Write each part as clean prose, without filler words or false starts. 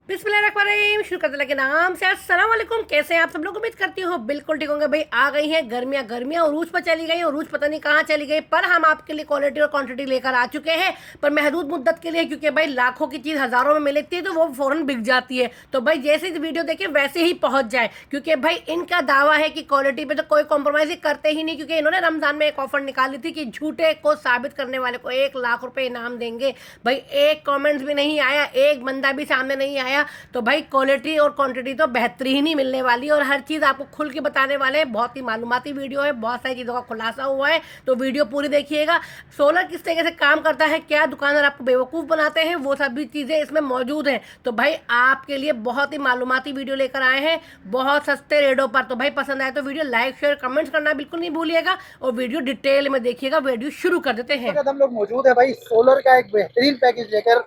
बिस्मिल्लाहिर्रहमानिर्रहीम। शुरू करते के नाम से। अस्सलाम वालेकुम। कैसे हैं आप सब लोग? उम्मीद करती हूँ बिल्कुल ठीक होंगे। भाई आ गई हैं गर्मियाँ उरूज पर चली गई, उरूज पता नहीं कहाँ चली गई, पर हम आपके लिए क्वालिटी और क्वांटिटी लेकर आ चुके हैं, पर महदूद मुद्दत के लिए, क्योंकि भाई लाखों की चीज़ हज़ारों में मिलती है तो वो फ़ौरन बिक जाती है। तो भाई जैसे ही वीडियो देखें वैसे ही पहुँच जाए, क्योंकि भाई इनका दावा है कि क्वालिटी पर तो कोई कॉम्प्रोमाइज़ करते ही नहीं, क्योंकि इन्होंने रमज़ान में एक ऑफर निकाली थी कि झूठे को साबित करने वाले को 1 लाख रुपये इनाम देंगे। भाई एक कॉमेंट्स भी नहीं आया, एक बंदा भी सामने नहीं आया। तो भाई क्वालिटी और क्वांटिटी तो बेहतरीन ही मिलने वाली है, और हर चीज़ आपको खुल के बताने वाले हैं। बहुत ही मालूमाती वीडियो है, बहुत सारी चीज़ों का खुलासा हुआ है, तो वीडियो पूरी देखिएगा। सोलर किस तरीके से काम करता है, क्या दुकानदार आपको बेवकूफ़ बनाते हैं, वो सभी चीज़ें इसमें मौजूद हैं। तो भाई आपके लिए बहुत ही मालूमाती वीडियो लेकर आए हैं, बहुत सस्ते रेटों पर। तो भाई पसंद आए तो वीडियो लाइक शेयर कमेंट्स करना बिल्कुल नहीं भूलिएगा, और वीडियो डिटेल में देखिएगा। वीडियो शुरू कर देते हैं। हम लोग मौजूद है भाई सोलर का एक बेहतरीन पैकेज लेकर,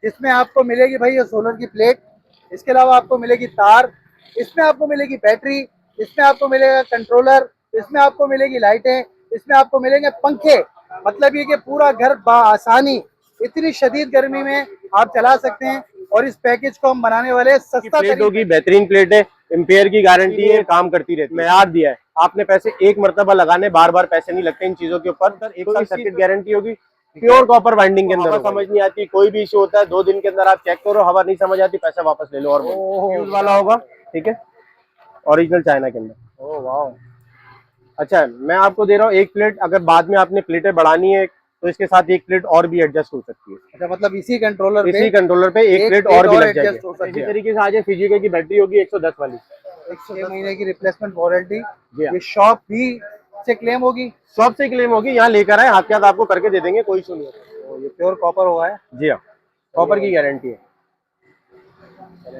जिसमें आपको मिलेगी भाई ये सोलर की प्लेट। इसके अलावा आपको मिलेगी तार, इसमें आपको मिलेगी बैटरी, इसमें आपको मिलेगा कंट्रोलर, इसमें आपको मिलेगी लाइटें, इसमें आपको मिलेंगे पंखे। मतलब ये कि पूरा घर आसानी इतनी शदीद गर्मी में आप चला सकते हैं। और इस पैकेज को हम बनाने वाले सस्ता प्लेट होगी, बेहतरीन प्लेट है, एम्पेयर की गारंटी है, काम करती रहती है। मैयार दिया है आपने, पैसे एक मरतबा लगाने, बार बार पैसे नहीं लगते इन चीजों के ऊपर। एक साल सर्किट गारंटी होगी, प्योर कॉपर वाइंडिंग के अंदर। समझ नहीं आती, कोई भी इशू होता है 2 दिन के अंदर आप चेक करो, हवा नहीं समझ आती, पैसा वापस ले लो। और यूज वाला होगा, ठीक है, ओरिजिनल चाइना के अंदर। ओह वाह, अच्छा, मैं आपको दे रहा हूँ एक प्लेट। अगर बाद में आपने प्लेटें बढ़ानी है तो इसके साथ एक प्लेट और भी एडजस्ट हो सकती है। अच्छा, मतलब इसी कंट्रोलर पे एक प्लेट और भी लग जाएगी। हो सकती इसी है। तरीके से आ जाए, फिजिकल की बैटरी होगी 110 वाली, 6 महीने की रिप्लेसमेंट वारंटी। जी हाँ। ये शॉप भी से क्लेम होगी? शॉप से क्लेम होगी, यहाँ लेकर आए, हाथ के हाथ आपको करके दे देंगे, कोई इशू नहीं है। ये प्योर कॉपर हुआ है? जी हाँ, कॉपर की गारंटी है।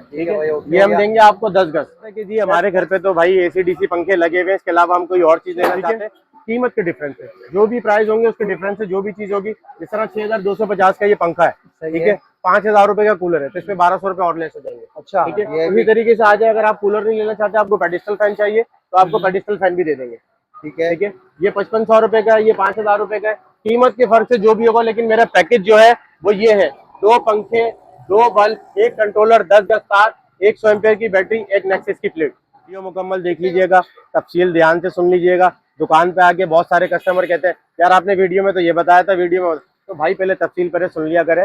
ठीक है भाई, ये हम देंगे आपको 10 गज कि जी हमारे घर पे तो भाई एसी-डीसी पंखे लगे हुए हैं, इसके अलावा हम कोई और चीज लेना चाहते हैं। कीमत के डिफरेंस है, जो भी प्राइस होंगे उसके डिफरेंस है, जो भी चीज होगी। जिस तरह 6250 का ये पंखा है, ठीक है, 5000 रुपए का कूलर है, तो इसमें 1200 रुपए और लेस हो जाएंगे। अच्छा, ठीक है, उसी तरीके से आ जाए, अगर आप कूलर नहीं लेना चाहते, आपको पेडिस्टल फैन चाहिए तो आपको पेडिस्टल फैन भी दे देंगे। ठीक है, ठीक है, ये 5500 रुपए का है, ये 5000 रुपए का है। कीमत के फर्क से जो भी होगा, लेकिन मेरा पैकेज जो है वो ये है: 2 पंखे, 2 बल्ब, 1 कंट्रोलर, 10 गज तार, 100 एम्पेयर की बैटरी, एक नेक्सस की प्लेट। वीडियो मुकम्मल देख लीजिएगा, तफसील ध्यान से सुन लीजिएगा। दुकान पे आके बहुत सारे कस्टमर कहते हैं यार आपने वीडियो में तो ये बताया था, वीडियो में तो भाई पहले तफसील पहले सुन लिया करें,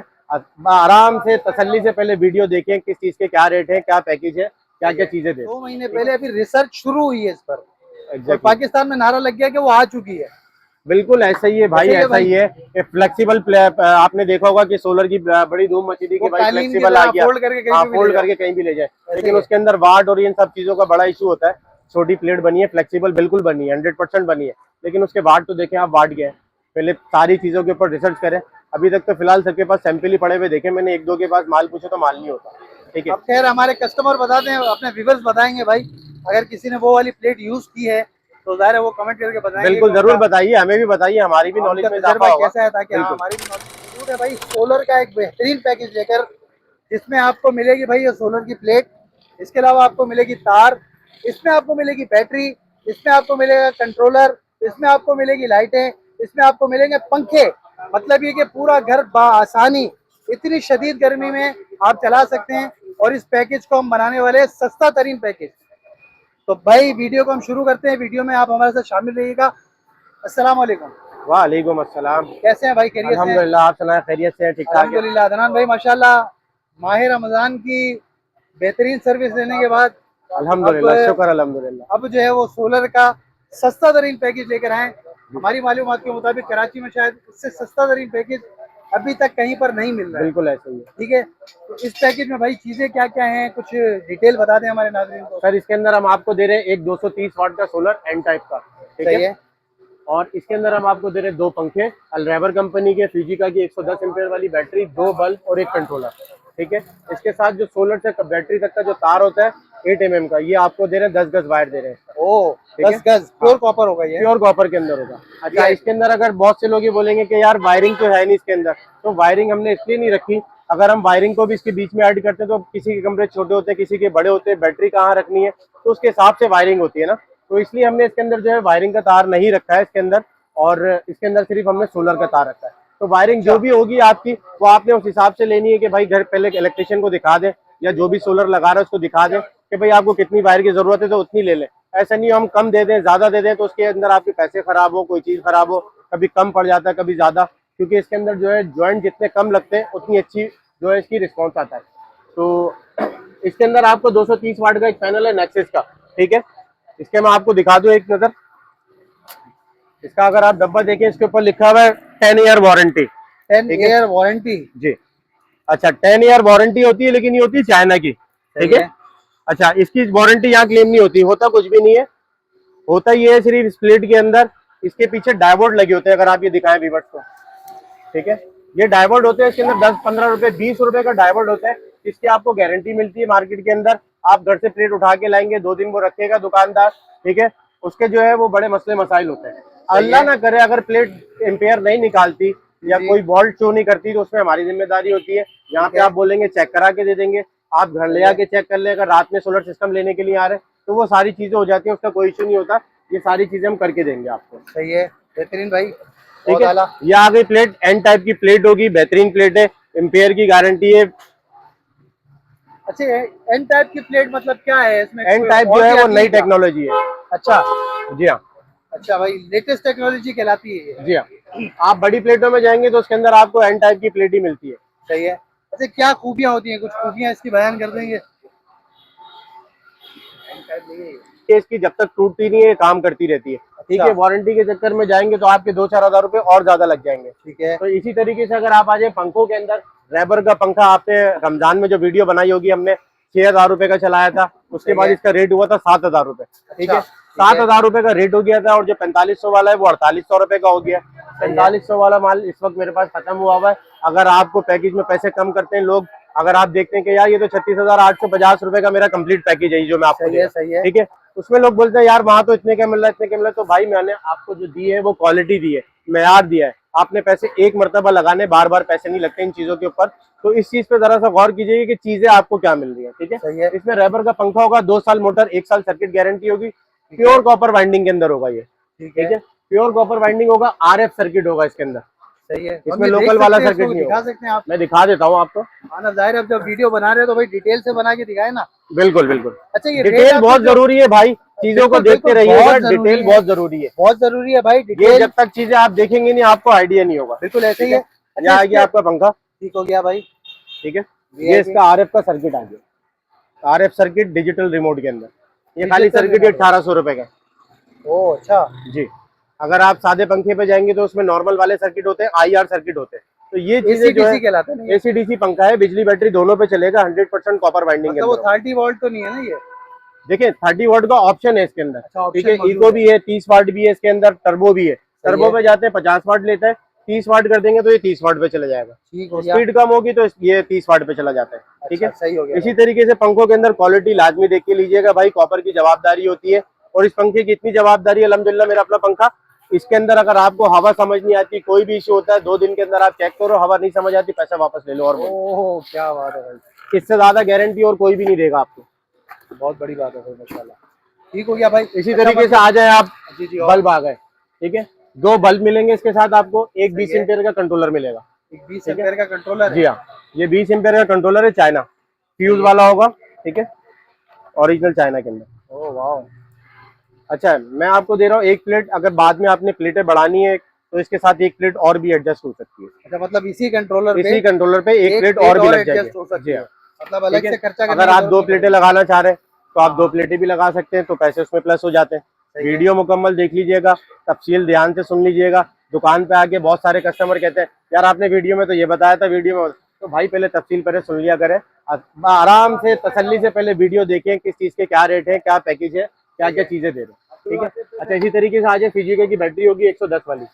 आराम से तसल्ली से पहले वीडियो देखें, किस चीज के क्या रेट है, क्या पैकेज है, क्या क्या चीजें दे। 2 महीने पहले अभी रिसर्च शुरू हुई है इस पर, और एग्जैक्टली। पाकिस्तान में नारा लग गया कि वो आ चुकी है। बिल्कुल ऐसा ही है भाई, ऐसा ही है। फ्लेक्सिबल, आपने देखा होगा कि सोलर की बड़ी धूम मची थी कि भाई फ्लेक्सिबल आ गया, फोल्ड करके कहीं भी ले जाए, लेकिन उसके अंदर वाट और इन सब चीजों का बड़ा इशू होता है। छोटी प्लेट बनी है, फ्लेक्सिबल बिल्कुल बनी है, 100% बनी है, लेकिन उसके वाट तो देखें आप, वाट गए। पहले सारी चीजों के ऊपर रिसर्च करें। अभी तक तो फिलहाल सबके पास सैंपल ही पड़े हुए देखे मैंने, 1-2 के पास माल पूछे तो माल नहीं होता। ठीक है, अब खैर हमारे कस्टमर बताते हैं, अपने व्यूअर्स बताएंगे भाई, अगर किसी ने वो वाली प्लेट यूज की है तो जाहिर है वो कमेंट करके बताएंगे। बिल्कुल जरूर बताइए, हमें भी बताइए, हमारी भी नॉलेज में इजाफा होगा। कैसा है, ताकि हमारी भी नॉलेज है। भाई सोलर का एक बेहतरीन पैकेज लेकर, जिसमें आपको मिलेगी भाई ये सोलर की प्लेट, इसके अलावा आपको मिलेगी तार, इसमें आपको मिलेगी बैटरी, इसमें आपको मिलेगा कंट्रोलर, इसमें आपको मिलेगी लाइटें, इसमें आपको मिलेंगे पंखे। मतलब ये कि पूरा घर आसानी इतनी शदीद गर्मी में आप चला सकते हैं। और इस पैकेज को हम बनाने वाले हैं सस्ता तरीन पैकेज। तो भाई वीडियो को हम शुरू करते हैं, वीडियो में आप हमारे साथ शामिल रहिएगा। अस्सलाम वालेकुम। वालेकुम अस्सलाम। कैसे हैं भाई? खैरियत से? अल्हम्दुलिल्लाह, आप सुनाए? खैरियत से हैं? ठीक ठाक है अल्हम्दुलिल्लाह। अदनान भाई माशाल्लाह, माह रमजान की बेहतरीन सर्विस लेने के बाद अल्हम्दुलिल्लाह, शुक्र अल्हम्दुलिल्लाह। अब जो है वो सोलर का सस्ता तरीन पैकेज लेकर आए। हमारी मालूमात के मुताबिक कराची में शायद इससे सस्ता तरीन पैकेज अभी तक कहीं पर नहीं मिल रहा है। बिल्कुल ऐसा ही है। ठीक है, तो इस पैकेज में भाई चीजें क्या क्या हैं, कुछ डिटेल बता दें हमारे नाज़रीन को। सर, इसके अंदर हम आपको दे रहे हैं एक 230 वाट का सोलर एन टाइप का, ठीक है, और इसके अंदर हम आपको दे रहे हैं 2 पंखे अलरैबर कंपनी के, फिजिका की 110 एम्पेयर वाली बैटरी, 2 बल्ब और 1 कंट्रोलर। ठीक है, इसके साथ जो सोलर से बैटरी तक का जो तार होता है 8 mm का, ये आपको दे रहे हैं 10 गज वायर दे रहे हैं। ओ 10 गज प्योर कॉपर होगा ये? प्योर कॉपर के अंदर होगा। अच्छा, इसके अंदर अगर बहुत से लोग ये बोलेंगे कि यार वायरिंग तो है नहीं इसके अंदर, तो वायरिंग हमने इसलिए नहीं रखी, अगर हम वायरिंग को भी इसके बीच में ऐड करते हैं तो किसी के कमरे छोटे होते हैं, किसी के बड़े होते हैं, बैटरी कहाँ रखनी है तो उसके हिसाब से वायरिंग होती है ना, तो इसलिए हमने इसके अंदर जो है वायरिंग का तार नहीं रखा है इसके अंदर, और इसके अंदर सिर्फ हमने सोलर का तार रखा है। तो वायरिंग जो भी होगी आपकी, वो आपने उस हिसाब से लेनी है कि भाई घर पहले इलेक्ट्रिशियन को दिखा दें, या जो भी सोलर लगा रहे हैं उसको दिखा दें कि भाई आपको कितनी वायर की जरूरत है तो उतनी ले लें। ऐसा नहीं हम कम दे दें, ज्यादा दे दें तो उसके अंदर आपके पैसे खराब हो, कोई चीज खराब हो, कभी कम पड़ जाता है कभी ज्यादा, क्योंकि इसके अंदर जो है ज्वाइंट जितने कम लगते हैं उतनी अच्छी जो है इसकी रिस्पॉन्स आता है। तो इसके अंदर आपको 230 वाट का एक पैनल है नेक्सिस का, ठीक है। इसके मैं आपको दिखा दूं एक नजर। इसका अगर आप डब्बा देखें इसके ऊपर लिखा हुआ है 10 ईयर वारंटी। 10 ईयर वारंटी जी, अच्छा 10 ईयर वारंटी होती है, लेकिन ये होती है चाइना की, ठीक है। अच्छा, इसकी वारंटी यहाँ क्लेम नहीं होती, होता कुछ भी नहीं है। होता ये है सिर्फ स्प्लिट के अंदर इसके पीछे डायवर्ट लगे होते हैं, अगर आप ये दिखाएं व्यूअर्स को, ठीक है। ये डायवर्ट होते हैं, इसके अंदर 10-15 रुपए 20 रुपए का डायवर्ट होता है। इसकी आपको गारंटी मिलती है मार्केट के अंदर। आप घर से प्लेट उठा के लाएंगे, 2 दिन वो रखेगा दुकानदार, ठीक है। उसके जो है वो बड़े मसले मसाइल होते हैं। अल्लाह ना करे अगर प्लेट एम्पेयर नहीं निकालती या कोई वोल्ट शो नहीं करती तो उसमें हमारी जिम्मेदारी होती है। यहाँ पे आप बोलेंगे चेक करा के दे देंगे, आप घर ले आके चेक कर ले। अगर रात में सोलर सिस्टम लेने के लिए आ रहे हैं तो वो सारी चीजें हो जाती है, उसका कोई इशू नहीं होता। ये सारी चीजें हम करके देंगे आपको। सही है, बेहतरीन भाई, ठीक है। ये आ गई प्लेट, एन टाइप की प्लेट होगी, बेहतरीन प्लेट है, एम्पेयर की गारंटी है। अच्छा, एन टाइप की प्लेट मतलब क्या है इसमें? एन टाइप जो है वो नई टेक्नोलॉजी है। अच्छा जी हाँ, अच्छा भाई, लेटेस्ट टेक्नोलॉजी कहलाती है ये। जी हाँ। आप बड़ी प्लेटों में जाएंगे तो उसके अंदर आपको एन टाइप की प्लेट ही मिलती है। सही है। अच्छा, क्या खूबियां होती हैं, कुछ खूबियां इसकी बयान कर देंगे? ये इसकी जब तक टूटती नहीं है काम करती रहती है, ठीक है। वारंटी के चक्कर में जाएंगे तो आपके 2-4 हजार रुपए और ज्यादा लग जाएंगे, ठीक है। तो इसी तरीके से अगर आप आ जाए पंखों के अंदर, रैबर का पंखा आपने रमजान में जो वीडियो बनाई होगी हमने 6,000 रुपए का चलाया था, उसके बाद इसका रेट हुआ था 7,000 रुपए, ठीक है। 7,000 रुपए का रेट हो गया था और जो 4500 वाला है वो 4800 रुपए का हो गया। 4500 वाला माल इस वक्त मेरे पास खत्म हुआ हुआ है। अगर आपको पैकेज में पैसे कम करते हैं लोग, अगर आप देखते हैं कि यार ये तो 36,850 रुपए का मेरा कंप्लीट पैकेज है जो मैं आपको दे रहा हूं, ठीक है, उसमें लोग बोलते हैं यार वहां तो इतने का मिल रहा है, इतने का मिल रहा है। तो भाई मैंने आपको जो दी है वो क्वालिटी दी है, मेयार दिया है। आपने पैसे एक मरतबा लगाने, बार बार पैसे नहीं लगते इन चीजों के ऊपर। तो इस चीज पे जरा सा गौर कीजिए कि चीजें आपको क्या मिल रही है, ठीक है। इसमें रैबर का पंखा होगा, 2 साल मोटर, 1 साल सर्किट गारंटी होगी। प्योर कॉपर वाइंडिंग के अंदर होगा ये, ठीक है। प्योर कॉपर वाइंडिंग होगा, RF सर्किट होगा इसके अंदर। सही है। इसमें लोकल वाला सर्किट नहीं दिखा होगा। सकते हैं आप? मैं दिखा देता हूँ आपको। हाँ, जाहिर है, अब जब वीडियो बना रहे हो तो भाई डिटेल से बना के दिखाए ना। बिल्कुल बिल्कुल। अच्छा, ये डिटेल बहुत जरूरी है भाई, चीजों को देखते रहिएगा, डिटेल बहुत जरूरी है, बहुत जरूरी है भाई। ये जब तक चीजें आप देखेंगे नहीं आपको आइडिया नहीं होगा। बिल्कुल ऐसे ही है। ये आ गया आपका पंखा, ठीक हो गया भाई, ठीक है। ये इसका RF का सर्किट आ गया, RF सर्किट डिजिटल रिमोट के अंदर। ये खाली सर्किट 1800 रुपए का। ओ अच्छा जी। अगर आप सादे पंखे पे जाएंगे तो उसमें नॉर्मल वाले सर्किट होते हैं, IR सर्किट होते हैं। तो ये चीजें जो है कहलाता है। AC/DC पंखा है, बिजली बैटरी दोनों पे चलेगा, 100% कॉपर वाइंडिंग के मतलब वो अंदर। 30 वोल्ट तो नहीं है ना ये? देखिए 30 वाट का ऑप्शन है इसके अंदर, ठीक है। option इको भी है, 30 वाट भी है इसके अंदर, टर्बो भी है। टर्बो पे जाते हैं 50 वाट लेता है, 30 वाट कर देंगे तो ये 30 वाट पे चला जाएगा। ठीक हो गया। स्पीड कम होगी तो ये 30 वाट पे चला जाता है, ठीक है। सही हो गया। इसी तरीके से पंखों के अंदर क्वालिटी लाजमी देख के लीजिएगा भाई, कॉपर की जवाबदारी होती है। और इस पंखे की इतनी जवाबदारी है, अल्हम्दुलिल्लाह मेरा अपना पंखा, इसके अंदर अगर आपको हवा समझ नहीं आती, कोई भी इशू होता है, 2 दिन के अंदर आप चेक करो, हवा नहीं समझ आती, पैसा वापस ले लो। और ओह क्या बात है भाई, इससे ज्यादा गारंटी और कोई भी नहीं देगा आपको। बहुत बड़ी बात है भाई, माशाल्लाह। ठीक हो गया भाई। इसी तरीके से आ जाए आप, जी बल्ब आ गए, ठीक है। 2 बल्ब मिलेंगे इसके साथ आपको, एक 20 एम्पेयर का कंट्रोलर मिलेगा। एक 20 एम्पेयर का कंट्रोलर है? जी हाँ, ये 20 एम्पेयर का कंट्रोलर है, चाइना फ्यूज वाला होगा, ठीक है, ओरिजिनल चाइना के अंदर। ओह वाह। अच्छा, मैं आपको दे रहा हूँ एक प्लेट, अगर बाद में आपने प्लेटें बढ़ानी है तो इसके साथ एक प्लेट और भी एडजस्ट हो सकती है। अच्छा, मतलब इसी कंट्रोलर पे एक प्लेट और भी लग जाएगी। जी हाँ, मतलब अलग से खर्चा अगर आप 2 प्लेटें लगाना चाह रहे हैं तो आप 2 प्लेटें भी लगा सकते हैं, तो पैसे उसमें प्लस हो जाते हैं। वीडियो मुकम्मल देख लीजिएगा, तफसील ध्यान से सुन लीजिएगा। दुकान पे आके बहुत सारे कस्टमर कहते हैं यार आपने वीडियो में तो ये बताया था, वीडियो में तो भाई पहले तफसील पहले सुन लिया करें, आराम से तसल्ली से पहले वीडियो देखें, किस चीज के क्या रेट है, क्या पैकेज है, क्या क्या चीजें दे रहे हैं, ठीक है। अच्छा, इसी तरीके से आज फिजिको की बैटरी होगी 110 वाली।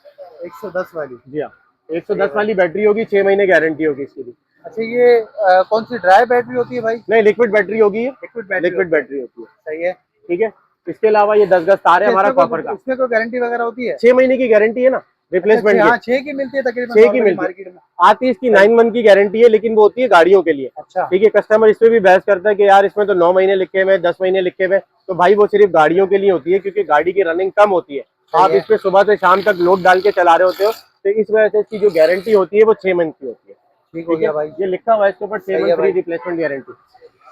110 वाली? जी हाँ, 110 वाली बैटरी होगी, 6 महीने गारंटी होगी इसकी भी। अच्छा, ये कौन सी ड्राई बैटरी होती है भाई? नहीं, लिक्विड बैटरी होगी, लिक्विड बैटरी होती है। सही है, ठीक है। इसके अलावा ये 10 गज तार है हमारा कॉपर का। इसमें कोई गारंटी वगैरह होती है? 6 महीने की गारंटी है ना, रिप्लेसमेंट। हाँ, 6 की मिलती है तकरीबन, 6 की मिलती है। आती है इसकी 9 मंथ की गारंटी है, लेकिन वो होती है गाड़ियों के लिए। अच्छा, ठीक है। कस्टमर इस पे भी बहस करता है कि यार इसमें तो 9 महीने लिखे हुए, 10 महीने लिखे हुए, तो भाई वो सिर्फ गाड़ियों के लिए होती है, क्योंकि गाड़ी की रनिंग कम होती है। आप इस पे सुबह से शाम तक लोड डाल के चला रहे होते हो, तो इस वजह से इसकी जो गारंटी होती है वो 6 मंथ की होती है। ठीक हो गया भाई। ये लिखा हुआ है इसके ऊपर 6 मंथ फ्री रिप्लेसमेंट गारंटी।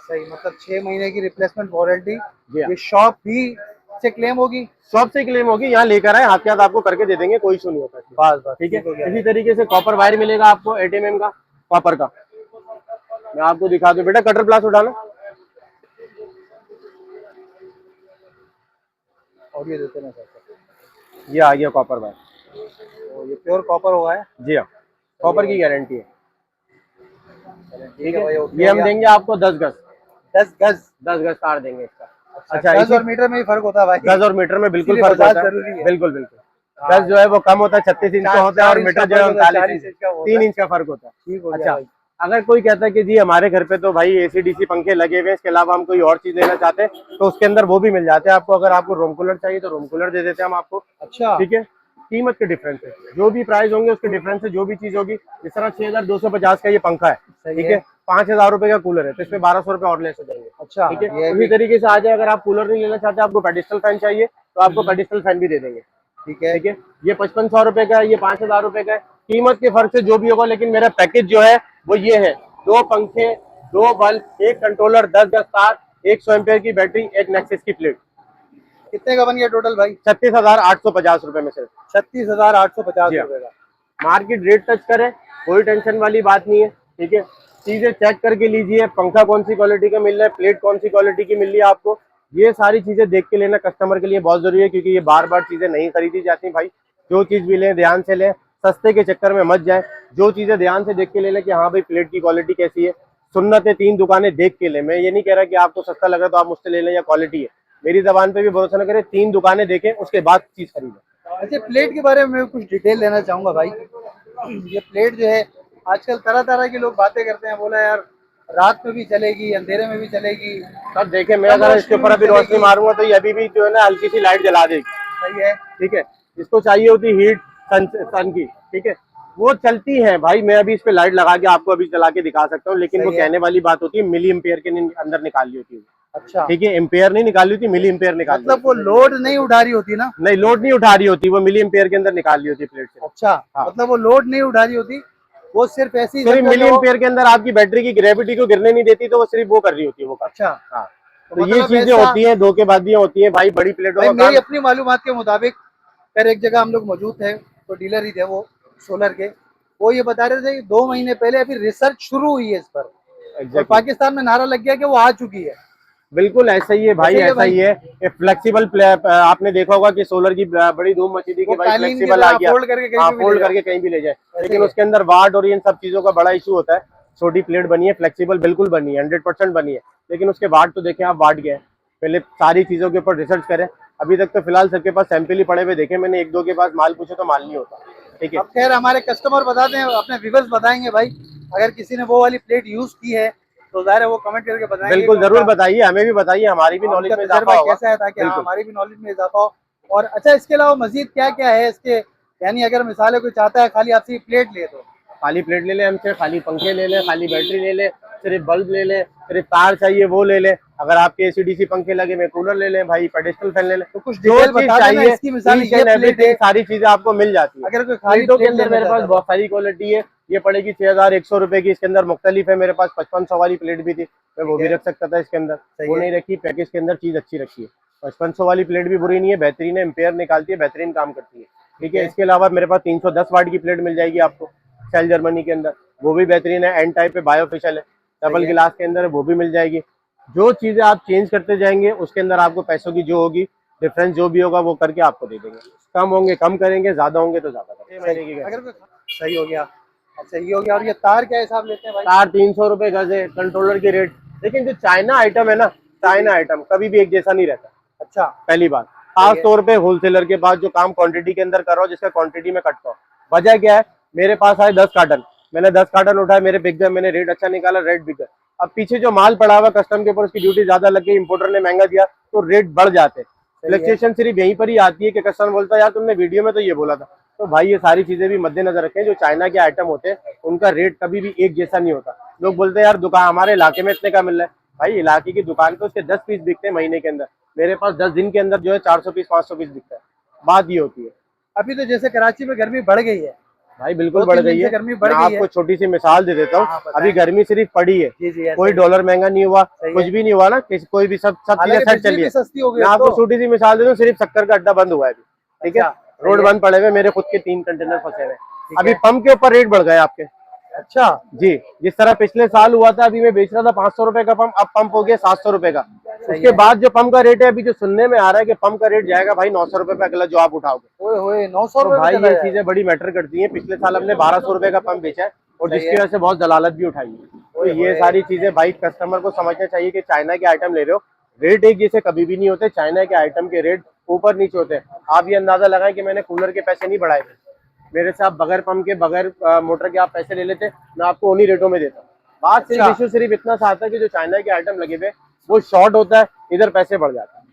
सही, मतलब 6 महीने की रिप्लेसमेंट वारंटी। जी हाँ। ये शॉप भी से क्लेम होगी? शॉप से क्लेम होगी, यहाँ लेकर आए हाथ के हाथ आपको करके दे देंगे, कोई इशू नहीं होता। बस बस ठीक है। हो गया इसी भाई। तरीके से कॉपर वायर मिलेगा आपको, एटीएम का कॉपर का। मैं आपको दिखा दूं, बेटा कटर प्लास उठाना। और ये देते ना सर, ये आ गया कॉपर वायर। तो ये प्योर कॉपर होगा है। जी हाँ, कॉपर की गारंटी है। ठीक है भाई, ओके ये हो हम गया। देंगे आपको 10 गज, 10 गज। 10 गज तार देंगे इसका। अच्छा, गज इसी और मीटर में ही फर्क होता है भाई। गज और मीटर में बिल्कुल इसीलिए फर्क बजाज होता है। जरूरी है। बिल्कुल बिल्कुल। हाँ। गज जो है वो कम होता है, 36 इंच का होता है, और 4 इंच मीटर का जो है फर्क होता है, 39 40 इंच, इंच का होता 3 है। इंच का फर्क होता है। ठीक हो गया अच्छा, भाई। अगर कोई कहता है कि जी हमारे घर पे तो भाई एसी-डीसी पंखे लगे हुए हैं, इसके अलावा हम कोई और चीज लेना चाहते हैं, तो उसके अंदर वो भी मिल जाते हैं आपको। अगर आपको रूम कूलर चाहिए तो रूम कूलर दे देते हैं हम आपको। अच्छा, ठीक है। कीमत के डिफरेंस है, जो भी प्राइस होंगे उसके डिफरेंस है, जो भी चीज होगी। जिस तरह 6250 का ये पंखा है, सही ठीक है। है, 5000 रुपए का कूलर है, तो इसमें 1200 रुपए और लेस हो जाएंगे। अच्छा, ठीक है। ये उसी भी तरीके से आ जाए, अगर आप कूलर नहीं लेना चाहते, आपको पेडिस्टल फैन चाहिए, तो आपको पेडिस्टल फैन भी दे देंगे। ठीक है। ठीक है। ये 5500 रुपए का है, ये 5000 रुपए का है। कीमत के फर्क से जो भी होगा, लेकिन मेरा पैकेज जो है वो ये है: 2 पंखे, 2 बल्ब, 1 कंट्रोलर, 10 गज तार, 100 एम्पियर की बैटरी, एक नेक्सिस की प्लेट। कितने का बन गया टोटल भाई? 36,850 रुपए में सिर्फ। 36,850 जी हाँ। रुपए का। मार्केट रेट टच करें, कोई टेंशन वाली बात नहीं है। ठीक है। चीजें चेक करके लीजिए, पंखा कौन सी क्वालिटी का मिल रहा है, प्लेट कौन सी क्वालिटी की मिल रही है आपको, ये सारी चीजें देख के लेना कस्टमर के लिए बहुत जरूरी है, क्योंकि ये बार बार चीजें नहीं खरीदी जाती भाई। जो चीज भी लें ध्यान से लें, सस्ते के चक्कर में मत जाए। जो चीजें ध्यान से देख के ले लें कि हाँ भाई प्लेट की क्वालिटी कैसी है। सुन्नत है, 3 दुकानें देख के लें। मैं ये नहीं कह रहा कि आपको सस्ता लगा तो आप मुझसे ले लें या क्वालिटी है, मेरी जबान पे भी भरोसा न करें। 3 दुकानें देखें, उसके बाद चीज खरीदें। अच्छा, प्लेट के बारे में मैं कुछ डिटेल लेना चाहूंगा भाई। ये प्लेट जो है, आजकल तरह तरह के लोग बातें करते हैं, बोला यार रात में भी चलेगी, अंधेरे में भी चलेगी। अब देखें, मैं कम अगर रोशनी इसके में ऊपर भी अभी रोशनी चलेगी। मारूंगा तो ये अभी भी जो है ना हल्की सी लाइट जला देगी। सही है। ठीक है। इसको चाहिए होती हीट सन की। ठीक है। वो चलती है भाई, मैं अभी इस पे लाइट लगा के आपको अभी चला के दिखा सकता हूँ, लेकिन वो सही है। कहने वाली बात होती है, मिली एम्पेयर के अंदर निकाली होती है। अच्छा, ठीक है। एम्पेयर नहीं निकाली होती, मिली एम्पेयर निकाली मतलब वो लोड नहीं उठा रही होती ना? नहीं, लोड नहीं उठा रही होती, वो मिली एम्पेयर के अंदर निकाल ली होती है प्लेट से। अच्छा, हाँ। मतलब वो लोड नहीं उठा रही होती, वो सिर्फ ऐसी ही सिर्फ समझा मिली कि वो। एम्पेयर के अंदर आपकी बैटरी की ग्रेविटी को गिरने नहीं देती, तो वो सिर्फ वो कर रही होती है, वो कर। अच्छा, हाँ। तो तो ये मतलब चीजें ऐसा। होती हैं, धोखेबाजियां होती हैं भाई, बड़ी प्लेटों भाई का मेरी काम। अपनी मालूमात के मुताबिक, फिर एक जगह हम लोग मौजूद थे, तो डीलर ही थे वो सोलर के। वो ये बता रहे थे कि 2 महीने पहले अभी रिसर्च शुरू हुई है इस पर, और एग्जैक्टली। पाकिस्तान में नारा लग गया कि वो आ चुकी है। बिल्कुल ऐसा ही है भाई, ऐसे ही है ऐसा ही है। ये फ्लेक्सिबल, आपने देखा होगा कि सोलर की बड़ी धूम मची थी कि वो भाई कालीन की फ्लेक्सिबल आ तरह गया। फोल्ड करके कहीं हाँ, पे भी ले फोल्ड जाओ। करके कहीं भी ले जाए, ऐसे लेकिन ही है। उसके अंदर वाट और इन सब चीजों का बड़ा इशू होता है। छोटी प्लेट बनी है, फ्लेक्सिबल बिल्कुल बनी है, 100% बनी है, लेकिन उसके वाट तो देखें आप, वाट गए। पहले सारी चीजों के ऊपर रिसर्च करें। अभी तक तो फिलहाल सबके पास सैंपल ही पड़े हुए देखे मैंने, 1-2 के पास माल पूछे तो माल नहीं होता। ठीक है। अब खैर हमारे कस्टमर बताते हैं, अपने व्यूवर्स बताएंगे भाई, अगर किसी ने वो वाली प्लेट यूज की है तो जाहिर है वो कमेंट करके बताएंगे बिल्कुल कि जरूर उनका बताइए, हमें भी बताइए, हमारी भी नॉलेज उनका में इजाफा तजर्बा होगा। कैसा है, ताकि हाँ बिल्कुल। हमारी भी नॉलेज में इजाफा हो। और अच्छा, इसके अलावा मजीद क्या क्या है इसके, यानी अगर मिसाल है कोई चाहता है खाली आपसे प्लेट ले तो? खाली प्लेट ले लें हमसे, खाली पंखे ले लें, खाली बैटरी ले लें, सिर्फ बल्ब ले लें, सिर्फ तार चाहिए वो ले लें। अगर आपके एसी-डीसी पंखे लगे में कूलर ले लें भाई, पेडिस्टल फैन ले लें, तो कुछ जो डिटेल चीज बता देना चाहिए, इसकी, मिसाल ईच ये एंड प्लेट एवरीथिंग, है, सारी चीजें आपको मिल जाती है। अगर कोई खाली प्लेटों के प्लेट अंदर लेना मेरे पास चाहता बहुत सारी क्वालिटी है। ये पड़ेगी 6100 रुपए की, इसके अंदर मुख्तलिफ है। मेरे पास 5500 वाली प्लेट भी थी, मैं वो ठीक भी है। रख सकता था इसके अंदर, सही वो है। नहीं रखी। पैकेज के अंदर चीज अच्छी रखी है। 5500 वाली प्लेट भी बुरी नहीं है, बेहतरीन है, एम्पेयर निकालती है, बेहतरीन काम करती है। ठीक है। इसके अलावा मेरे पास 310 वाट की प्लेट मिल जाएगी आपको, सेल जर्मनी के अंदर, वो भी बेहतरीन है, एन टाइप पे बायोफिशियल है, डबल सही है। गिलास के अंदर है, वो भी मिल जाएगी। जो चीजें आप चेंज करते जाएंगे उसके अंदर आपको पैसों की जो होगी डिफरेंस, जो भी होगा वो करके आपको दे देंगे। कम होंगे कम करेंगे, ज्यादा होंगे तो ज्यादा करेंगे। महीने की अगर कोई सही हो गया। अच्छा, ये हो गया। और ये तार क्या हिसाब लेते हैं भाई? तार 300 रुपए गज है, कंट्रोलर की रेट। लेकिन जो चाइना आइटम है ना, चाइना आइटम कभी भी एक जैसा नहीं रहता। अच्छा, पहली बात, खास तौर पे होलसेलर के पास जो काम क्वांटिटी के अंदर कर रहा हूँ, जिसका क्वांटिटी में कटता हूँ। वजह क्या है, मेरे पास आए 10 कार्टन, मैंने 10 कार्टन उठाए, मेरे बिक गए, मैंने रेट अच्छा निकाला, रेट बिक गए। अब पीछे जो माल पड़ा हुआ कस्टम के ऊपर, उसकी ड्यूटी ज्यादा लग गई, इंपोर्टर ने महंगा दिया, तो रेट बढ़ जाते। फ्लक्चुएशन सिर्फ यहीं पर ही आती है कि कस्टमर बोलता है यार तुमने वीडियो में तो ये बोला था। तो भाई ये सारी चीजें भी मद्देनजर रखें। जो चाइना के आइटम होते हैं उनका रेट कभी भी एक जैसा नहीं होता। लोग बोलते हैं यार दुकान हमारे इलाके में इतने का मिल रहा है, भाई इलाके की दुकान पे उसके 10 पीस बिकते हैं महीने के अंदर, मेरे पास 10 दिन के अंदर जो है 400 पीस 500 पीस बिकता है। बात ये होती है। अभी तो जैसे कराची में गर्मी बढ़ गई है, भाई बिल्कुल 2-3 बढ़ दिन गई से है। गर्मी बढ़ मैं गई है। आपको छोटी सी मिसाल दे देता हाँ, हूँ। बताएं। अभी गर्मी सिर्फ पड़ी है, जी जी ऐसा कोई ही है। डॉलर महंगा नहीं हुआ, सही कुछ है। भी नहीं हुआ ना, कोई भी सब चीजें हालांकि सेट बिजली चली भी है। सस्ती हो गई मैं अब आपको तो। छोटी सी मिसाल दे दूं, सिर्फ शक्कर का अड्डा बंद हुआ है अभी, ठीक है। अच्छा सही रोड है। बंद पड़े हुए, मेरे खुद के 3 कंटेनर फंसे हुए हैं। ठीक अभी है। पंप के ऊपर रेट बढ़ गए आपके। अच्छा जी, जिस तरह पिछले साल हुआ था, अभी मैं बेच रहा था 500 रुपए का पंप, अब पंप हो गया 700 रुपए का। सही उसके है। बाद जो पंप का रेट है, अभी जो सुनने में आ रहा है कि पंप का रेट जाएगा भाई 900 रुपए पे अगला जो आप उठाओगे। ओए होए 900 तो रुपए भाई में चला ये जाएगा। चीजें बड़ी मैटर करती हैं। पिछले साल हमने 1200 रुपए का पंप बेचा है, और सही जिसकी है। वजह से बहुत दलालत भी उठाई है। तो ओए ये होए। सारी चीजें भाई कस्टमर को समझना चाहिए कि चाइना के आइटम ले रहे हो, रेट एक जैसे कभी भी नहीं होते। चाइना के आइटम के रेट ऊपर नीचे होते हैं। आप ये अंदाजा लगाएं कि मैंने कूलर के पैसे नहीं बढ़ाए थे, मेरे से आप बगैर पंप के बगैर मोटर के आप पैसे ले लेते, मैं आपको उन्हीं रेटों में देता। बात सिर्फ अच्छा इशू सिर्फ इतना सा आता है कि जो चाइना के आइटम लगे हुए वो शॉर्ट होता है, इधर पैसे बढ़ जाते हैं।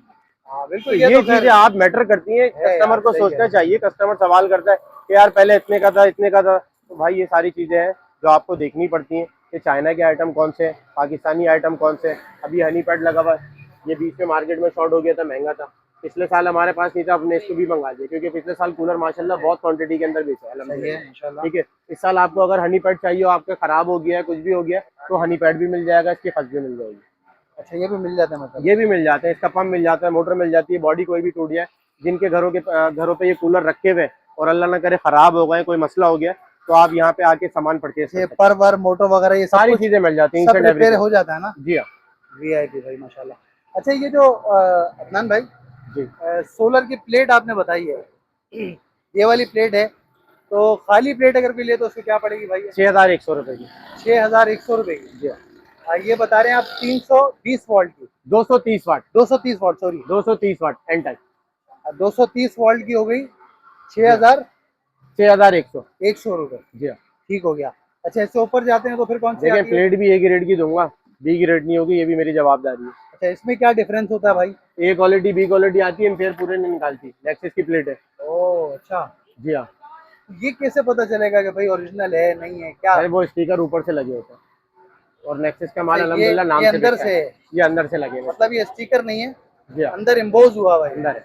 हाँ तो बिल्कुल ये तो खैर चीजें आप मैटर करती हैं, है कस्टमर यार, को सही सोचना है। चाहिए। कस्टमर सवाल करता है कि यार पहले इतने का था, इतने का था। तो भाई ये सारी चीजें हैं जो आपको देखनी पड़ती हैं कि चाइना के आइटम कौन से हैं, पाकिस्तानी आइटम कौन से हैं। अभी हनी पैड लगा हुआ है, ये बीच में मार्केट में शॉर्ट हो गया था, महंगा था। पिछले साल हमारे पास नहीं था, हमने इसको भी मंगा दिया, क्योंकि पिछले साल कूलर माशाल्लाह बहुत क्वांटिटी के अंदर बेचा है सही है अल्हम्दुलिल्लाह। इंशाल्लाह। ठीक है, इस साल आपको अगर हनी पैड चाहिए हो, आपका खराब हो गया है, कुछ भी हो गया, तो हनी पैड भी मिल जाएगा, इसकी फर्स्ट भी मिल जाएगी। अच्छा ये भी मिल जाता है मतलब। ये भी मिल जाते हैं, इसका पंप मिल जाता है, मोटर मिल जाती है, बॉडी कोई भी टूट जाए, जिनके घरों पे ये कूलर रखे हुए और अल्लाह ना करे खराब हो गए, कोई मसला हो गया, तो आप यहाँ पे आके सामान परचेज कर ये सकते हैं। पर मोटर वगैरह ये सब सारी कुछ चीजें मिल जाती हैं, सब instant रिपेयर everything। हो जाता है ना। जी हाँ। वीआईपी भाई माशाल्लाह। अच्छा ये जो अदनान भाई जी, सोलर की प्लेट आपने बताई है, ये वाली प्लेट है, तो खाली प्लेट अगर कोई ले तो उसकी क्या पड़ेगी भाई? 6100 रुपए की। 6100 रुपए की। जी हाँ। ये बता रहे हैं आप 320 वोल्ट की, 230 वाट, 230 volt sorry, 230 what an type. 230 volt की हो गई जी हाँ। 6100। 6100 रुपए। जी हाँ। ठीक हो गया। अच्छा इससे ऊपर जाते हैं तो फिर कौन सी देखिए, आती है? प्लेट भी एक ही रेट की दूंगा, बी की रेट नहीं होगी, ये भी मेरी जवाबदारी है। अच्छा इसमें क्या डिफरेंस होता है भाई? ए क्वालिटी बी क्वालिटी आती है, एम्पेयर पूरे नहीं निकालती, नेक्सस की प्लेट है। ओह अच्छा, जी हाँ। ये कैसे पता चलेगा कि भाई ओरिजिनल है नहीं है क्या? अरे वो स्टिकर ऊपर से लगे होते हैं, और नेक्सस का माल अच्छा, अल्हम्दुलिल्लाह नाम ये से अंदर बिकता से है। है? ये अंदर से लगे हुए हैं। मतलब ये स्टिकर नहीं है, जी हाँ, अंदर इम्बोज हुआ हुआ है। अंदर है।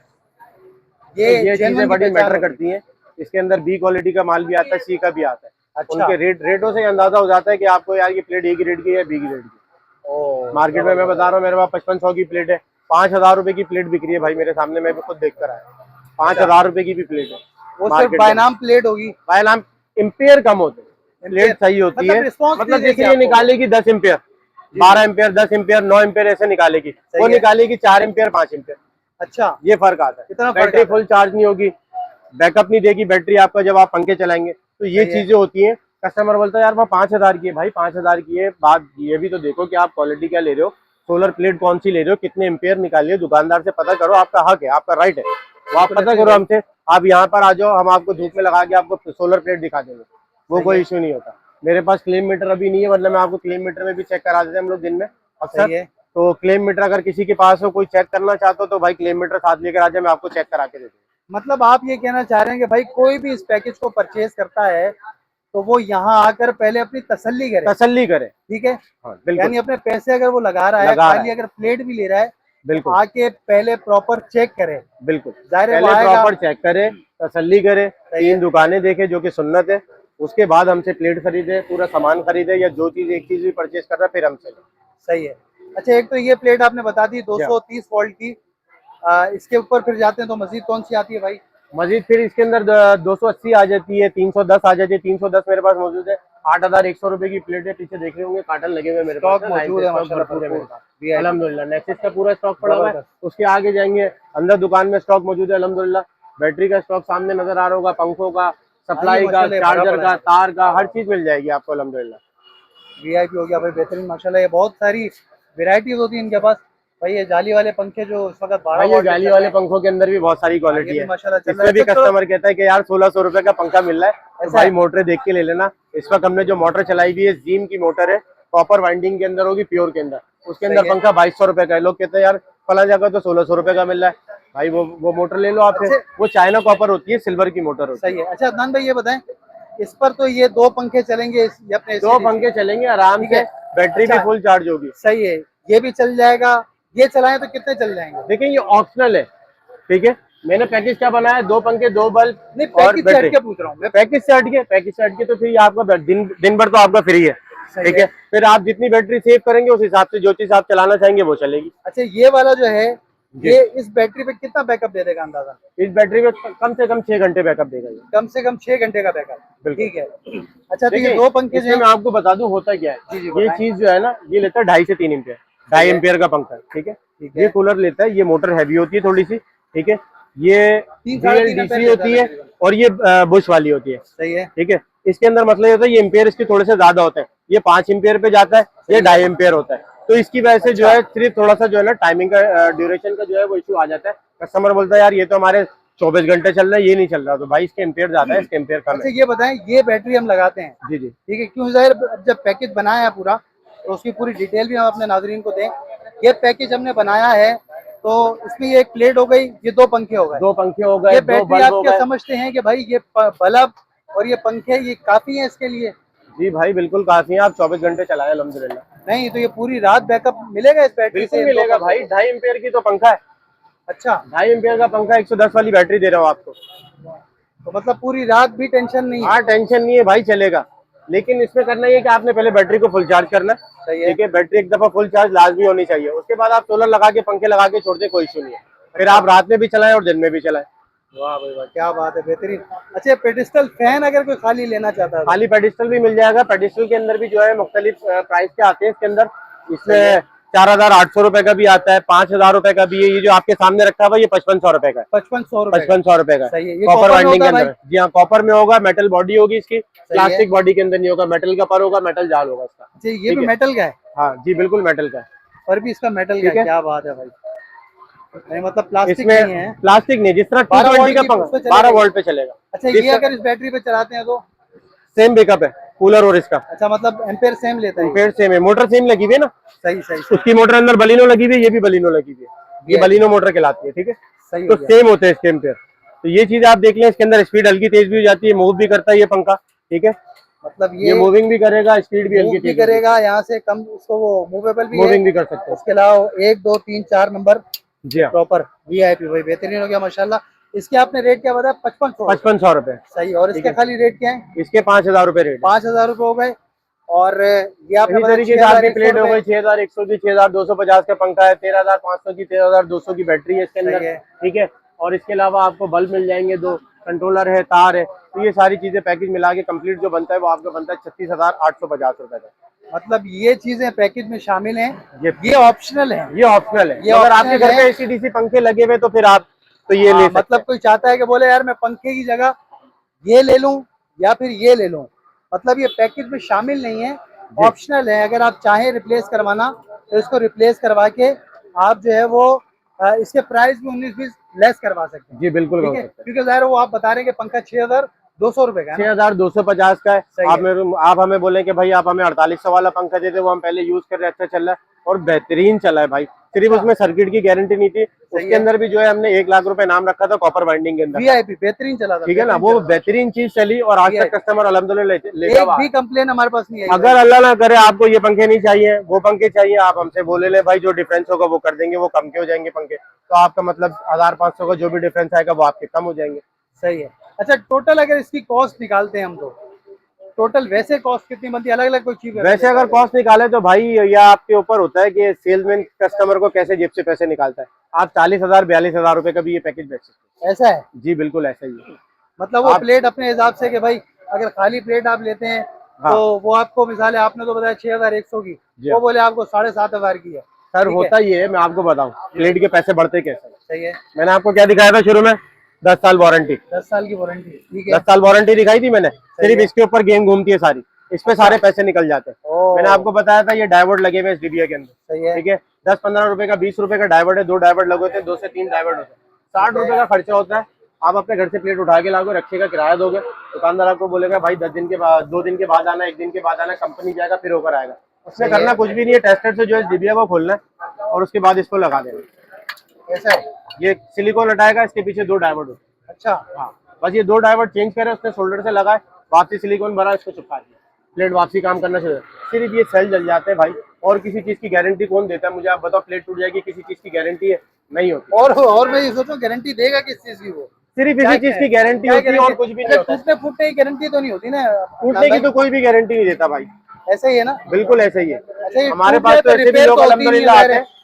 ये ये genuine चीजें की बड़ी पहचान मैटर होगी। करती हैं। इसके अंदर बी क्वालिटी का माल भी आता है, सी का भी आता है। अच्छा। उनके रेटों से ही अंदाजा हो जाता है कि आपको यार ये प्लेट ए की रेट की है, बी की रेट की। ओह मार्केट में मैं बता रहा हूँ, मेरे पास 5500 की प्लेट है, 5000 रुपए की प्लेट बिक रही है भाई मेरे सामने, मैं भी खुद देख कर आया। 5000 रुपए की भी प्लेट है। वो सिर्फ मार्केट बाय में नाम प्लेट होगी। भाई नाम इम्पेयर कम होते हैं, प्लेट सही होती मतलब है। response मतलब नहीं देगी जैसे ये आपको। निकालेगी 10 एम्पेयर, 12 एम्पेयर, 10 एम्पेयर, 9 एम्पेयर ऐसे निकालेगी, वो है। निकालेगी 4 एम्पेयर, 5 एम्पेयर। अच्छा ये फर्क आता है। इतना फर्क बैटरी आता है। फुल चार्ज नहीं होगी, बैकअप नहीं देगी बैटरी आपका जब आप पंखे चलाएंगे, तो ये सही है। चीजें होती हैं। कस्टमर बोलता है यार वो 5000 की है, भाई 5000 की है, बात ये भी तो देखो कि आप क्वालिटी क्या ले रहे हो, सोलर प्लेट कौन सी ले रहे हो, कितने एम्पेयर निकालिए, दुकानदार से पता करो, आपका हक है, आपका राइट है, वो आप पता करो हमसे। आप यहाँ पर आ जाओ, हम आपको धूप में लगा के आपको सोलर प्लेट दिखा देंगे, वो कोई इश्यू नहीं होता। मेरे पास क्लेम मीटर अभी नहीं है, वरना मैं आपको क्लेम मीटर में भी चेक करा देते हैं हम लोग दिन में अक्सर। सही है। तो क्लेम मीटर अगर किसी के पास हो, कोई चेक करना चाहता हो, तो भाई क्लेम मीटर साथ लेकर आ जाए, मैं आपको चेक करा के दे दूँ। मतलब आप ये कहना चाह रहे हैं कि भाई कोई भी इस पैकेज को परचेज करता है तो वो यहाँ आकर पहले अपनी तसल्ली करे, तसल्ली करे। ठीक है? हाँ बिल्कुल, यानी अपने पैसे अगर वो लगा रहा है, लगा रहा खाली है। अगर प्लेट भी ले रहा है, बिल्कुल आके पहले प्रॉपर चेक करे। बिल्कुल, जाहिर है वो पहले आएगा। प्रॉपर चेक करे, तसल्ली करे, सही है। 3 दुकानें देखे जो कि सुन्नत है, उसके बाद हमसे प्लेट खरीदे, पूरा सामान खरीदे, या जो चीज एक चीज भी परचेज कर रहा है फिर हमसे ले। सही है। अच्छा एक तो ये प्लेट आपने बता दी 230 वोल्ट की, इसके ऊपर फिर जाते हैं तो मजीद कौन सी आती है भाई? मजीद फिर इसके अंदर 280 आ जाती है, 310 आ जाती है। 310 मेरे पास मौजूद है, 8100 रुपए की प्लेट है। पीछे देख रहे होंगे कार्टन लगे हुए मेरे पास, स्टॉक मौजूद है स्टॉक माशाल्लाह भरपूर है मेरे पास VIP। अल्हम्दुलिल्लाह। नेक्सस का पूरा स्टॉक पड़ा हुआ है, जबरदस्त। उसके आगे जाएंगे, अंदर दुकान में स्टॉक मौजूद है अल्हम्दुलिल्लाह। बैटरी का स्टॉक सामने नजर आ रहा होगा, पंखों का, सप्लाई का, माशाल्लाह भरा चार्जर पड़ा का, है। तार का, हर चीज मिल जाएगी आपको अल्हम्दुलिल्लाह। VIP हो गया भाई, बेहतरीन माशाल्लाह। ये बहुत सारी वेराइटीज होती है इनके पास भाई। ये जाली वाले पंखे जो इस वक्त 12 भाई ये वॉट जाली वाले पंखों के अंदर भी बहुत सारी ये क्वालिटी भी है। माशाल्लाह चल रहा इसमें है। भी अच्छा, तो कस्टमर कहता है कि यार 1600 रुपए का पंखा मिल रहा है, तो ऐसा भाई है? मोटर देख के ले लेना। इस वक्त हमने जो मोटर चलाई हुई है जीम की मोटर है, कॉपर वाइंडिंग के अंदर होगी, प्योर के अंदर, उसके अंदर सही है। पंखा 2200 रुपए का है। लोग कहते हैं यार फला जगह तो 1600 रुपए का मिल रहा है, भाई वो मोटर ले लो आप फिर। अच्छा। वो चाइना कॉपर होती है, सिल्वर की मोटर होती है। सही है। अच्छा अदनान भाई ये बताएं, इस पर तो ये 2 पंखे चलेंगे, ये अपने 2 पंखे चलेंगे आराम ठीक से, है। बैटरी भी अच्छा। फुल चार्ज होगी। सही है, ये भी चल जाएगा। ये चलाएं तो कितने चल जाएंगे? देखिए ये ऑप्शनल है, ठीक है, मैंने पैकेज क्या बनाया है, 2 पंखे 2 बल्ब नहीं, और पैकेज से बैटरी। हट के पूछ रहा हूँ मैं। पैकेज से हट के तो फिर ये आपका दिन भर तो आपका फ्री है, सही ठीक है। फिर आप जितनी बैटरी सेव करेंगे उस हिसाब से जो चीज आप चलाना चाहेंगे वो चलेगी। अच्छा, ये वाला जो है, जी। ये इस बैटरी पे कितना बैकअप दे देगा अंदाजा? इस बैटरी में कम से कम 6 घंटे बैकअप देगा ये। कम से कम 6 घंटे का बैकअप। बिल्कुल। ठीक है। अच्छा, तो ये देखिए, 2 पंखे जो इसमें मैं हैं, आपको बता दूं होता क्या जी, जी, है, ये बताएं। चीज जो है ना, ये लेता है 2.5 से 3 एम्पियर, 2.5 है। एम्पियर का पंखा है, ठीक है। ठीक है। ये कूलर लेता है, ये मोटर हैवी होती है थोड़ी सी, ठीक है। ये 3-3.5 डीसी एम्पीयर होती लेता है तकरीबन। और ये बुश वाली होती है, सही है। ठीक है। इसके अंदर मतलब ये होता है, ये एम्पियर इसके थोड़े से ज्यादा होते हैं, ये 5 एम्पियर पे जाता है, ये 2.5 एम्पियर होता है। तो इसकी वजह से जो अच्छा। है सिर्फ थोड़ा सा जो है ना टाइमिंग का ड्यूरेशन का जो है वो इशू आ जाता है। कस्टमर बोलता है यार ये तो हमारे 24 घंटे चल रहा है, ये नहीं चल रहा, तो भाई इसके एम्पियर ज्यादा है, इसके एम्पियर कम अच्छा, है। ये बताएं, ये बैटरी हम लगाते हैं, जी जी। ठीक है, क्यों जाहिर जब पैकेज बनाया है पूरा, तो उसकी पूरी डिटेल भी हम अपने नाजरीन को दें। ये पैकेज हमने बनाया है, तो इसमें ये एक प्लेट हो गई, ये 2 पंखे हो गए, 2 पंखे हो गए, ये 2 बैटरी बल्ब आप हो क्या गए। समझते हैं कि भाई ये बल्ब और ये पंखे ये काफी हैं इसके लिए? जी भाई बिल्कुल काफी है, आप 24 घंटे चलाए अल्हम्दुलिल्लाह। नहीं, तो ये पूरी रात बैकअप मिलेगा इस बैटरी बिल्कुल से? मिलेगा भाई, 2.5 एम्पियर की तो पंखा है, अच्छा, 2.5 एम्पियर का पंखा, 110 वाली बैटरी दे रहा हूँ आपको। तो मतलब पूरी रात भी टेंशन नहीं है? हाँ टेंशन नहीं है भाई, चलेगा। लेकिन इसमें करना ये है कि आपने पहले बैटरी को फुल चार्ज करना है, सही है। ठीक है। बैटरी एक दफा फुल चार्ज लाजमी होनी चाहिए, उसके बाद आप सोलर लगा के पंखे लगा के छोड़ते, कोई इशू नहीं है। फिर आप रात में भी चलाएं और दिन में भी चलाएं। वाह भाई वाह, क्या बात है, बेहतरीन। अच्छा, पेडिस्टल फैन अगर कोई खाली लेना चाहता है तो? खाली पेडिस्टल भी मिल जाएगा, पेडिस्टल के अंदर भी जो है मुख्तलिफ प्राइस के आते हैं इसके अंदर। इसमें 4,800 रुपए का भी आता है, 5,000 रुपए का भी है। ये जो आपके सामने रखा हुआ है ये 5500 रुपए का है, 5500 रुपए का। 5500 रुपए का। सही है। ये कॉपर कॉपर में वाइंडिंग के होगा अंदर, भाई? जी हाँ कॉपर में होगा, मेटल बॉडी होगी इसकी, है। प्लास्टिक बॉडी के अंदर नहीं होगा, मेटल का पर होगा, मेटल जाल होगा इसका। अच्छा, ये ठीक भी है। मेटल का है? हाँ जी बिल्कुल मेटल का है। और भी इसका मेटल का ठीक है, है। क्या बात है भाई। नहीं मतलब प्लास्टिक नहीं इसमें है? प्लास्टिक नहीं, जिस तरह 12 220 का वोल्ट की पंखा उसपे चलेगा 12 ये? वोल्ट पे चलेगा। अच्छा, ये अगर इस बैटरी पे चलाते हैं तो? सेम बैकअप है कूलर और इसका, अच्छा, मतलब एम्पेयर सेम लेता है ये? एम्पेयर सेम है, मोटर सेम लगी हुई है ना। सही सही सही। उसकी मोटर अंदर बलिनो लगी हुई है, ये भी बलिनो लगी हुई है, ये ये बलिनो मोटर कहलाती है, ठीक है। सही तो हो गया। सेम होते हैं इसके एम्पेयर। तो ये चीज आप देख लें, इसके अंदर स्पीड हल्की तेज भी हो जाती है, मूव भी करता है ये पंखा, ठीक है। मतलब ये मूविंग भी करेगा, स्पीड भी मूव हल्की भी तेज करेगा, यहाँ से कम उसको वो मूवेबल भी है। मूविंग भी कर सकते हैं। उसके अलावा 1 2 3 4 नंबर जी हाँ, प्रॉपर वीआईपी भाई, बेहतरीन हो गया माशाल्लाह। इसके आपने रेट क्या बताया? 5500? 5500 रुपए। सही। और इसके खाली रेट क्या है? इसके 5,000 रुपए रेट है। 5000 रुपए हो गए। और ये आपने इसी बताया तरीके से आपकी प्लेट हो 6100 गई 6,100 की, 6,250 का पंखा है, 13,500 की, 13,200 की बैटरी है इसके अंदर, सही है। ठीक है। और इसके अलावा आपको बल्ब मिल जाएंगे, 2 कंट्रोलर है, तार है। तो ये सारी चीजें पैकेज मिला के कंप्लीट जो बनता है वो आपका बनता है 36,850 रुपए का। मतलब ये चीजें पैकेज में शामिल हैं, ये ऑप्शनल है? ये ऑप्शनल है, ये अगर आपके optional घर पे है। एसी-डीसी पंखे लगे हुए तो फिर आप तो ये ले सकते मतलब कोई चाहता है कि बोले यार मैं पंखे की जगह ये ले लूं या फिर ये ले लूं, मतलब ये पैकेज में शामिल नहीं है, ऑप्शनल है। अगर आप चाहें रिप्लेस करवाना तो इसको रिप्लेस करवा के आप जो है वो इसके प्राइस भी 19-20 लेस करवा सकते हैं। जी बिल्कुल ठीक कर है, सकते हैं। क्योंकि ज़ाहिर है वो आप बता रहे हैं कि पंखा 6,200 रुपए का है ना? 6,250 का है। सही आप हमें बोले कि भाई आप हमें 4800 वाला पंखा दे दे, वो हम पहले यूज कर रहे हैं, अच्छा चल रहा है और बेहतरीन चला है भाई। सिर्फ उसमें सर्किट की गारंटी नहीं थी, उसके है। अंदर भी जो है हमने 1 लाख रुपए नाम रखा था कॉपर वाइंडिंग के अंदर, वीआईपी बेहतरीन चला था, ठीक है ना। वो बेहतरीन चीज चली और आज तक कस्टमर अल्हम्दुलिल्लाह लेता एक हुआ भी है। कंप्लेन हमारे पास नहीं आई। अगर अल्लाह ना करे आपको ये पंखे नहीं चाहिए, वो पंखे चाहिए, आप हमसे बोले ले भाई, जो डिफरेंस होगा वो कर देंगे, वो कम के हो जाएंगे पंखे, तो आपका मतलब 1,500 का जो भी डिफरेंस आएगा वो आपके कम हो जाएंगे। सही है। अच्छा, टोटल अगर इसकी कॉस्ट निकालते हैं हम तो टोटल वैसे कॉस्ट कितनी बनती है? अलग अलग कोई चीज? वैसे अगर कॉस्ट निकाले तो भाई यह आपके ऊपर होता है कि सेल्समैन कस्टमर को कैसे जेब से पैसे निकालता है। आप 40,000 42,000 रुपए का भी ये पैकेज बेच सकते ऐसा है? हैं। जी बिल्कुल ऐसा ही है। मतलब वो प्लेट अपने हिसाब से कि भाई अगर खाली प्लेट आप लेते हैं हाँ। तो वो आपको मिसाल है, आपने तो बताया 6,100 की, जी वो बोले आपको 7,500 की है। सर ठीक होता ये है, मैं आपको बताऊं प्लेट के पैसे बढ़ते कैसे हैं। सही है। मैंने आपको क्या दिखाया था शुरू में, 10 साल वारंटी, 10 साल की वारंटी, ठीक 10 है। साल वारंटी दिखाई थी मैंने, सिर्फ है। इसके ऊपर गेम घूमती है सारी, इस पे सारे पैसे निकल जाते हैं। ओह। मैंने आपको बताया था ये डायवर्ट लगे हुए इस डीबीए के अंदर, सही है। ठीक है। 10-15 रुपए का 20 रुपए का डायवर्ट है, 2 डायवर्ट लगे होते हैं, 2 से 3 डायवर्ट होते हैं, 60 रुपए का खर्चा होता है। आप अपने घर से प्लेट उठा के लाओगे, रखे का किराया दोगे, दुकानदार आपको बोलेगा भाई 10 दिन के बाद, 2 दिन के बाद आना, 1 दिन के बाद आना, कंपनी जाएगा फिर होकर आएगा। उसमें करना कुछ भी नहीं है, टेस्टर से जो है डीबीए को खोलना है और उसके बाद इसको लगा देना। ऐसा है? ये सिलिकॉन हटाएगा, इसके पीछे 2 डायवर्ट होते हैं। अच्छा। हाँ बस ये 2 डायवर्ट चेंज करे, उसने शोल्डर से लगाए, वापसी सिलिकॉन भरा, इसको चिपका दिया, प्लेट वापसी काम करना चाहिए। सिर्फ ये सेल जल जाते हैं भाई, और किसी चीज की गारंटी कौन देता है मुझे आप बताओ? प्लेट टूट जाएगी, किसी चीज की गारंटी है? नहीं होती। और मैं ये सोचूं गारंटी देगा किस चीज की वो? सिर्फ क्या इसी चीज की गारंटी क्या होती है और गारंटी? कुछ भी नहीं अच्छा, होता। टूटने फूटने की गारंटी तो नहीं होती ना? टूटने की तो कोई भी गारंटी नहीं देता भाई, ऐसा ही है ना? बिल्कुल ऐसे ही है। अच्छा, ये हमारे टूट पास जाए तो ऐसे भी रिपेयर लोग तो होती नहीं है अल्हम्दुलिल्लाह आते ज़ाहिर हैं, है।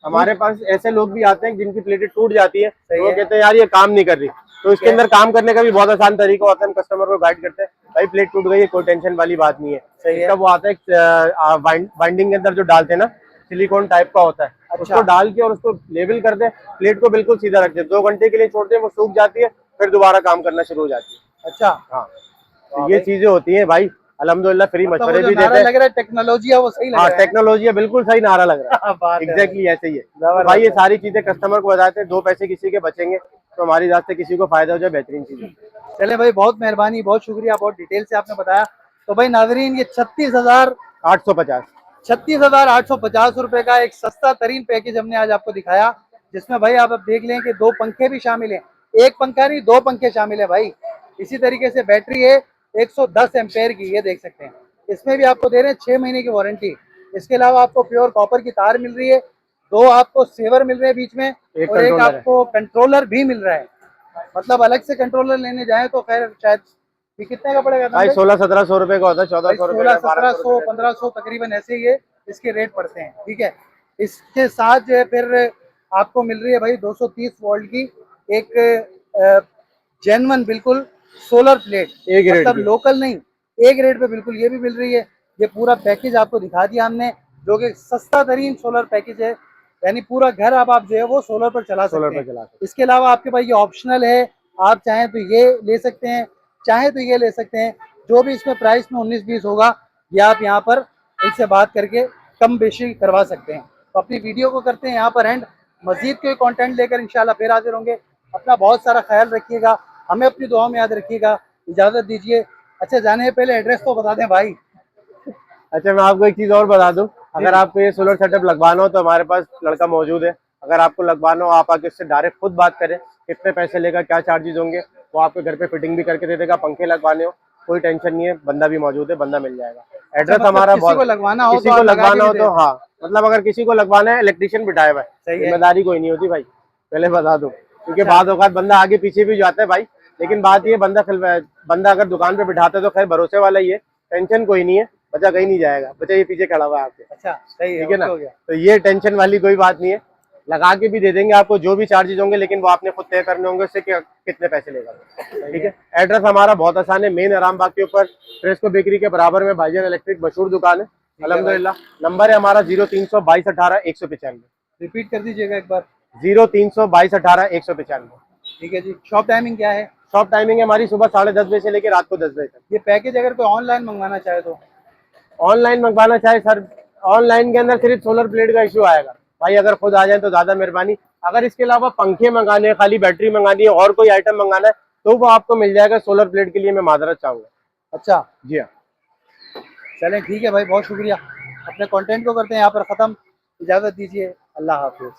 हमारे पास ऐसे लोग भी आते हैं जिनकी प्लेटें टूट जाती है, सही तो वो है। कहते हैं यार ये काम नहीं कर रही, तो इसके अंदर काम करने का भी बहुत आसान तरीका होता है। हम कस्टमर को गाइड करते हैं, भाई प्लेट टूट गई है, कोई टेंशन वाली बात नहीं है। सही है। इसका वो आता है बाइंडिंग के अंदर जो डालते हैं ना, सिलिकॉन टाइप का होता है, अच्छा। उसको डाल के और उसको लेवल कर दे, प्लेट को बिल्कुल सीधा रख दे, 2 घंटे के लिए छोड़ते हैं, वो सूख जाती है, फिर दोबारा काम करना शुरू हो जाती है। अच्छा, हाँ, वाह तो ये भाई। चीजें होती हैं भाई, अल्हम्दुलिल्लाह फ्री मतलब वो मशवरे जो भी नारा देते हैं। लग रहा है टेक्नोलॉजी है वो सही लग हाँ, रहा है। टेक्नोलॉजी है, बिल्कुल सही नारा लग रहा क्या बात है, है एग्जैक्टली ऐसे ही है। तो जबरदस्त भाई ये है। सारी चीजें कस्टमर को बताते हैं, 2 पैसे किसी के बचेंगे तो हमारी रात से किसी को फायदा हो जाए, बेहतरीन चीज है। चले भाई, बहुत मेहरबानी, बहुत शुक्रिया, बहुत डिटेल से आपने बताया। तो भाई नाजरीन, ये 850। 36,850 रुपए का एक सस्ता तरीन पैकेज हमने आज आपको दिखाया, जिसमें भाई आप अब देख लें कि 2 पंखे भी शामिल हैं। एक पंखा नहीं, 2 पंखे शामिल है भाई। इसी तरीके से बैटरी है 110 एम्पेयर की, ये देख सकते हैं। इसमें भी आपको दे रहे हैं 6 महीने की वारंटी। इसके अलावा आपको प्योर कॉपर की तार मिल रही है, 2 आपको सेवर मिल रहे हैं बीच में, एक और एक कंट्रोलर है। आपको कंट्रोलर भी मिल रहा है। मतलब अलग से कंट्रोलर लेने जाए तो खैर शायद ये कितने का पड़ेगा भाई 1600-1700 रुपए का होता है, 1400 रुपए का, 1200 1600 रुपए 1500 तकरीबन ऐसे ही है इसके रेट पड़ते हैं। ठीक है, इसके साथ जो है फिर आपको मिल रही है भाई 230 वोल्ट की एक जेन्युइन बिल्कुल सोलर प्लेट, का, एक रेट मतलब की। लोकल नहीं, एक रेट पे बिल्कुल ये भी मिल रही है। ये पूरा पैकेज आपको दिखा दिया हमने, जो कि सस्ता तरीन सोलर पैकेज है, यानी पूरा घर अब आप जो है वो सोलर पर चला सोलर सकते पे हैं। चला सकते इसके अलावा आपके पास ये ऑप्शनल है, आप चाहें तो ये ले सकते हैं, चाहे तो ये ले सकते हैं। जो भी इसमें प्राइस में 19-20 होगा, ये आप यहाँ पर इनसे बात करके कम बेशी करवा सकते हैं। तो अपनी वीडियो को करते हैं यहाँ पर एंड, मजीद कोई कंटेंट लेकर इंशाल्लाह फिर हाजिर होंगे। अपना बहुत सारा ख्याल रखिएगा, हमें अपनी दुआओं में याद रखिएगा। इजाज़त दीजिए। अच्छा, जाने से पहले एड्रेस तो बता दें भाई। अच्छा, मैं आपको एक चीज और बता दूं, जी। अगर आपको ये सोलर सेटअप लगवाना हो तो हमारे पास लड़का मौजूद है। अगर आपको लगवाना हो, आप आके उससे डायरेक्ट खुद बात करें, कितने पैसे लेगा, क्या चार्जेस होंगे, वो आपके घर पे फिटिंग भी करके दे देगा। पंखे लगवाने हो कोई टेंशन नहीं है, बंदा भी मौजूद है, बंदा मिल जाएगा। एड्रेस मतलब हमारा किसी को बहुत, लगवाना हो किसी तो को आप लगा के लगवाना भी हो दे तो हाँ, मतलब अगर किसी को लगवाना है, इलेक्ट्रिशियन बिठाए हुआ है, सही है। जिम्मेदारी कोई नहीं होती भाई, पहले बता दो, क्योंकि अच्छा। बाद औकात बंदा आगे पीछे भी जाता है भाई। लेकिन बात ये, बंदा अगर दुकान पे बिठाता है तो खैर भरोसे वाला ही है, टेंशन कोई नहीं है, बच्चा कहीं नहीं जाएगा, बच्चा ये पीछे खड़ा हुआ है आपके। अच्छा, सही है, ठीक है ना, ओके हो गया। तो ये टेंशन वाली कोई बात नहीं है, लगा के भी दे देंगे आपको, जो भी चार्जेस होंगे, लेकिन वो आपने खुद तय करने होंगे उससे कितने पैसे लेगा। ठीक है, एड्रेस हमारा बहुत आसान है, मेन आराम बाग के ऊपर फ्रेस्को बेकरी के बराबर में भाईजान इलेक्ट्रिक मशहूर दुकान है अल्हम्दुलिल्लाह। नंबर है हमारा 032218 195। रिपीट कर दीजिएगा एक बार। 032218 195। ठीक है जी। शॉप टाइमिंग क्या है? शॉप टाइमिंग है हमारी सुबह 10:30 बजे से लेकर रात को 10 बजे तक। ये पैकेज अगर कोई ऑनलाइन मंगवाना चाहे तो? ऑनलाइन मंगवाना चाहे सर, ऑनलाइन के अंदर सिर्फ सोलर प्लेट का इश्यू आएगा भाई, अगर खुद आ जाए तो ज्यादा मेहरबानी। अगर इसके अलावा पंखे मंगाने हैं, खाली बैटरी मंगानी है और कोई आइटम मंगाना है, तो वो आपको मिल जाएगा। सोलर प्लेट के लिए मैं माजरत चाहूंगा। अच्छा, जी हाँ। चलें ठीक है भाई, बहुत शुक्रिया। अपने कंटेंट को करते हैं यहाँ पर ख़त्म। इजाज़त दीजिए, अल्लाह हाफिज़।